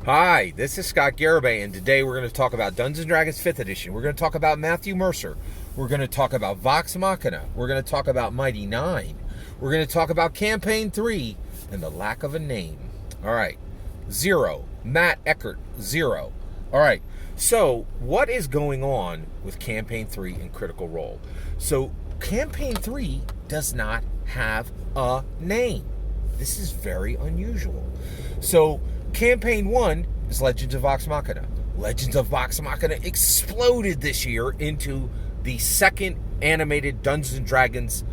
Hi, this is Scott Garibay, and today we're going to talk about Dungeons & Dragons 5th Edition. We're going to talk about Matthew Mercer. We're going to talk about Vox Machina. We're going to talk about Mighty Nein. We're going to talk about Campaign 3 and the lack of a name. All right. 0. Matt Eckert, 0. All right. So, what is going on with Campaign 3 and Critical Role? So, Campaign 3 does not have a name. This is very unusual. So, Campaign 1 is Legends of Vox Machina. Legends of Vox Machina exploded this year into the second animated Dungeons & Dragons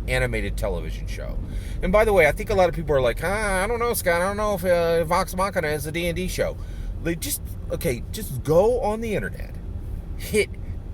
animated television show. And by the way, I think a lot of people are like, I don't know, Scott. I don't know if Vox Machina is a D&D show. They just go on the internet, hit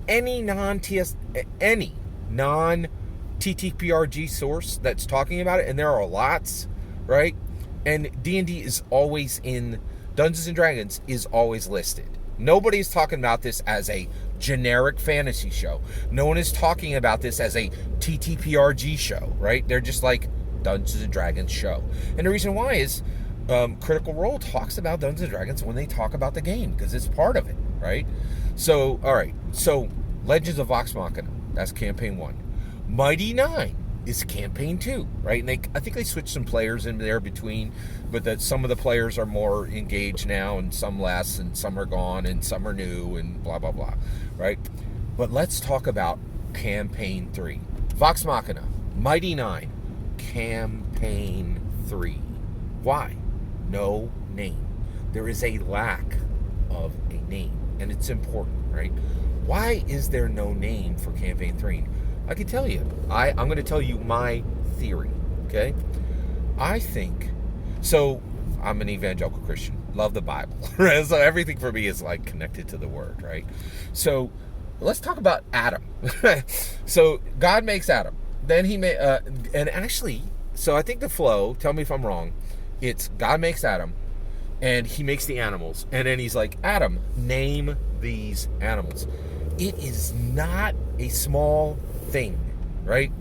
any non-TTPRG source that's talking about it, and there are lots, right? And D&D is always in, Dungeons & Dragons is always listed. Nobody's talking about this as a generic fantasy show. No one is talking about this as a TTPRG show, right? They're just like Dungeons & Dragons show. And the reason why is Critical Role talks about Dungeons & Dragons when they talk about the game, because it's part of it, right? So, all right. So, Legends of Vox Machina, that's Campaign 1. Mighty Nein is Campaign 2, right? And I think they switched some players in there between, but that some of the players are more engaged now and some less, and some are gone and some are new and blah, blah, blah, right? But let's talk about Campaign 3. Vox Machina, Mighty Nein, Campaign 3. Why? No name. There is a lack of a name, and it's important, right? Why is there no name for Campaign 3? I can tell you. I'm going to tell you my theory, okay? I think, so I'm an evangelical Christian, love the Bible, right? So everything for me is like connected to the Word, right? So let's talk about Adam. So God makes Adam. Then he made, and actually, so I think the flow, tell me if I'm wrong, it's God makes Adam, and he makes the animals, and then he's like, Adam, name these animals. It is not a small thing, right?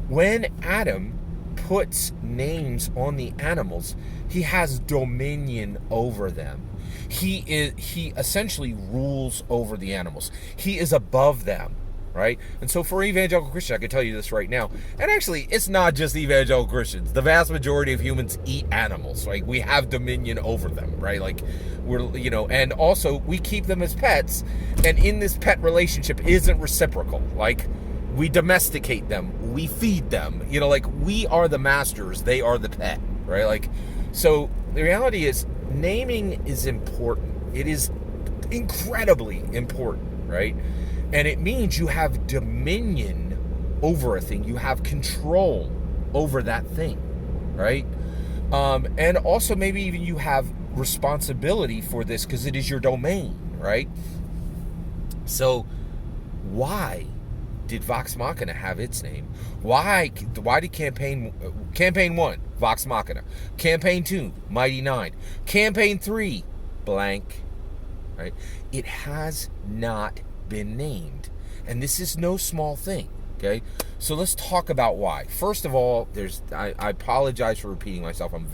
When Adam puts names on the animals, he has dominion over them. He essentially rules over the animals. He is above them, right? And so for evangelical Christians, I can tell you this right now, and actually it's not just evangelical Christians. The vast majority of humans eat animals, right? We have dominion over them, right? Like and also we keep them as pets, and in this pet relationship isn't reciprocal. Like, we domesticate them, we feed them, like we are the masters, they are the pet, right? Like, so the reality is naming is important. It is incredibly important, right? And it means you have dominion over a thing. You have control over that thing, right? And also maybe even you have responsibility for this because it is your domain, right? So why did Vox Machina have its name? Why did Campaign 1, Vox Machina, Campaign 2, Mighty Nein, Campaign 3, blank, right? It has not been named, and this is no small thing, okay? So let's talk about why. First of all, I apologize for repeating myself. I'm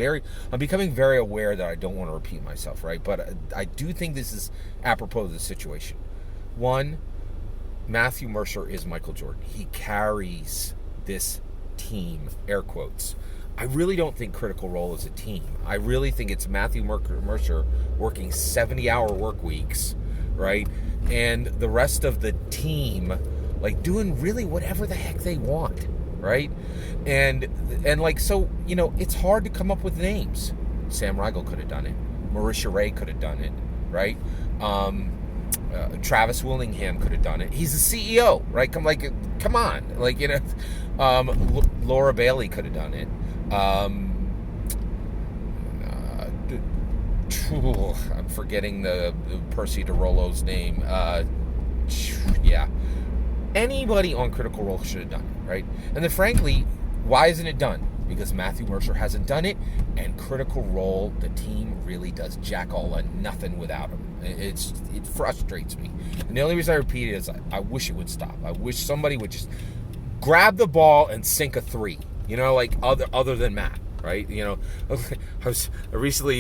becoming very aware that I don't want to repeat myself, right? But I do think this is apropos of the situation. One, Matthew Mercer is Michael Jordan. He carries this team, air quotes. I really don't think Critical Role is a team. I really think it's Matthew Mercer working 70-hour work weeks, right? And the rest of the team, like, doing really whatever the heck they want, right? And like, so, it's hard to come up with names. Sam Riegel could have done it. Marisha Ray could have done it, right? Travis Willingham could have done it. He's the CEO, right? Come on, like, Laura Bailey could have done it. I'm forgetting the Percy DeRollo's name. Yeah, anybody on Critical Role should have done it, right? And then, frankly, why isn't it done? Because Matthew Mercer hasn't done it, and Critical Role, the team, really does jack all of nothing without him. It frustrates me. And the only reason I repeat it is I wish it would stop. I wish somebody would just grab the ball and sink a 3, like other than Matt, right? I was recently,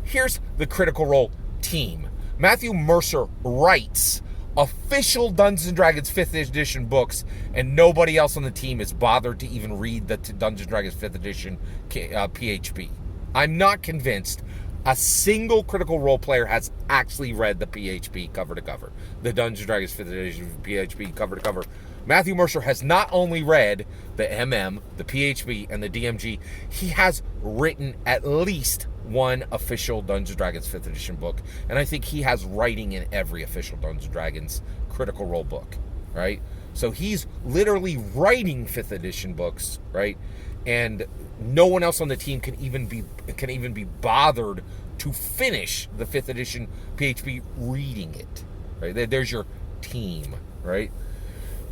here's the Critical Role team. Matthew Mercer writes official Dungeons & Dragons 5th edition books, and nobody else on the team is bothered to even read the Dungeons & Dragons 5th edition PHP. I'm not convinced a single Critical Role player has actually read the PHP cover to cover. The Dungeons & Dragons 5th edition PHP cover to cover. Matthew Mercer has not only read the MM, the PHP, and the DMG, he has written at least one official Dungeons & Dragons 5th edition book, and I think he has writing in every official Dungeons & Dragons Critical Role book, right? So he's literally writing 5th edition books, right? And no one else on the team can even be bothered to finish the 5th edition PHP reading it, right? There's your team, right?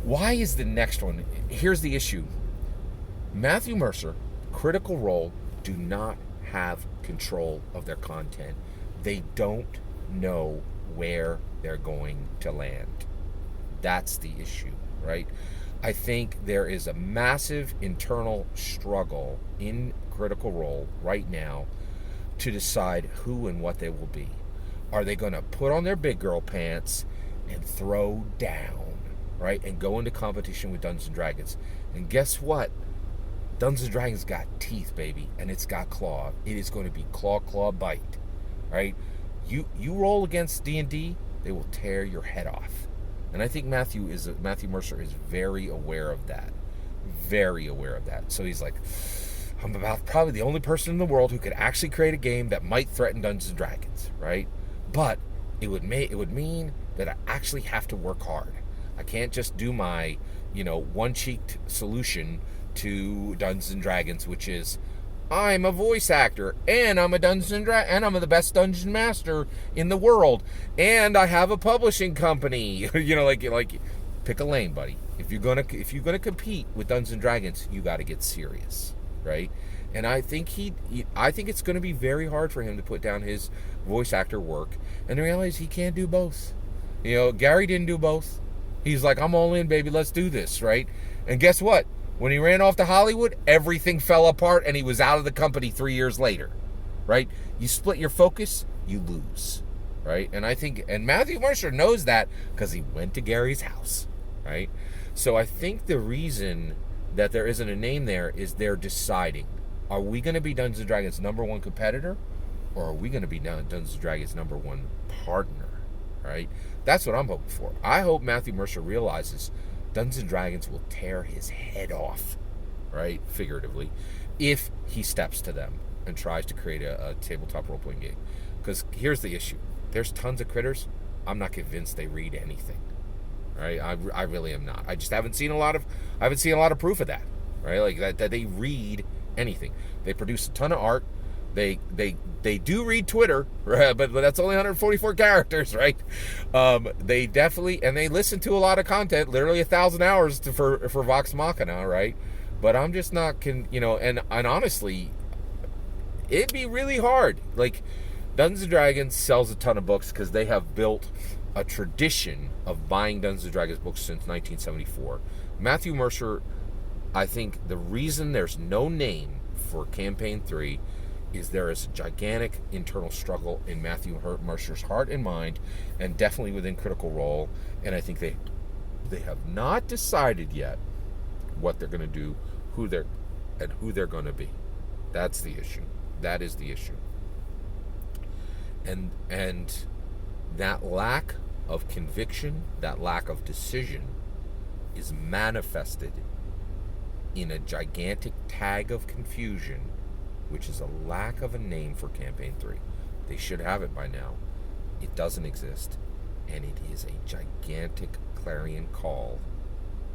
Why is the next one? Here's the issue. Matthew Mercer, Critical Role, do not have control of their content. They don't know where they're going to land. That's the issue, right? I think there is a massive internal struggle in Critical Role right now to decide who and what they will be. Are they going to put on their big girl pants and throw down, right, and go into competition with Dungeons & Dragons? And guess what? Dungeons & Dragons got teeth, baby, and it's got claw. It is going to be claw, bite, right? You roll against D&D, they will tear your head off. And I think Matthew Mercer is very aware of that. Very aware of that. So he's like, I'm about probably the only person in the world who could actually create a game that might threaten Dungeons & Dragons, right? But it would mean that I actually have to work hard. I can't just do my, one-cheeked solution to Dungeons & Dragons, which is, I'm a voice actor, and I'm a and I'm the best dungeon master in the world, and I have a publishing company. like pick a lane, buddy. If you're gonna compete with Dungeons & Dragons, you got to get serious, right? And I think I think it's going to be very hard for him to put down his voice actor work. And the reality is he can't do both. Gary didn't do both. He's like, I'm all in, baby. Let's do this, right? And guess what? When he ran off to Hollywood, everything fell apart and he was out of the company 3 years later, right? You split your focus, you lose, right? And Matthew Mercer knows that because he went to Gary's house, right? So I think the reason that there isn't a name there is they're deciding, are we going to be Dungeons & Dragons #1 competitor, or are we going to be Dungeons & Dragons #1 partner, right? That's what I'm hoping for. I hope Matthew Mercer realizes Dungeons & Dragons will tear his head off, right, figuratively, if he steps to them and tries to create a tabletop role-playing game. Because here's the issue. There's tons of critters. I'm not convinced they read anything, right? I really am not. I just haven't seen a lot of proof of that, right? Like that they read anything. They produce a ton of art. They do read Twitter, right? But that's only 144 characters, right? They definitely, and they listen to a lot of content, literally 1,000 hours for Vox Machina, right? But I'm just not, and honestly, it'd be really hard. Like, Dungeons & Dragons sells a ton of books because they have built a tradition of buying Dungeons & Dragons books since 1974. Matthew Mercer, I think the reason there's no name for Campaign 3 is there is a gigantic internal struggle in Matthew Mercer's heart and mind, and definitely within Critical Role. And I think they have not decided yet what they're going to do, who they're going to be. That's the issue. That is the issue. And that lack of conviction, that lack of decision, is manifested in a gigantic tag of confusion, which is a lack of a name for Campaign 3. They should have it by now. It doesn't exist. And it is a gigantic clarion call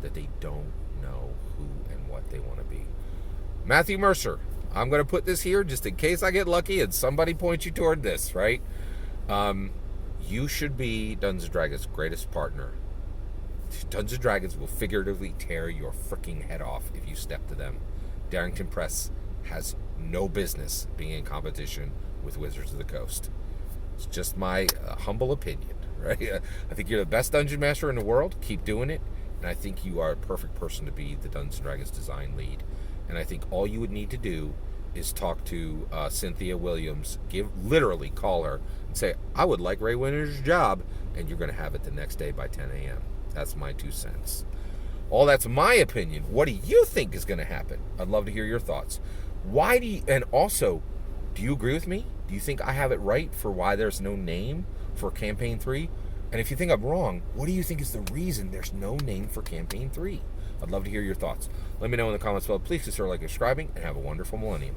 that they don't know who and what they want to be. Matthew Mercer, I'm going to put this here just in case I get lucky and somebody points you toward this, right? You should be Dungeons & Dragons' greatest partner. Dungeons & Dragons will figuratively tear your freaking head off if you step to them. Darrington Press has no business being in competition with Wizards of the Coast. It's just my humble opinion, right? I think you're the best dungeon master in the world. Keep doing it. And I think you are a perfect person to be the Dungeons & Dragons design lead. And I think all you would need to do is talk to Cynthia Williams, literally call her and say, I would like Ray Winter's job, and you're going to have it the next day by 10 a.m. That's my 2 cents. All that's my opinion. What do you think is going to happen? I'd love to hear your thoughts. And also, do you agree with me? Do you think I have it right for why there's no name for Campaign 3? And if you think I'm wrong, what do you think is the reason there's no name for Campaign 3? I'd love to hear your thoughts. Let me know in the comments below. Please consider liking and subscribing, and have a wonderful millennium.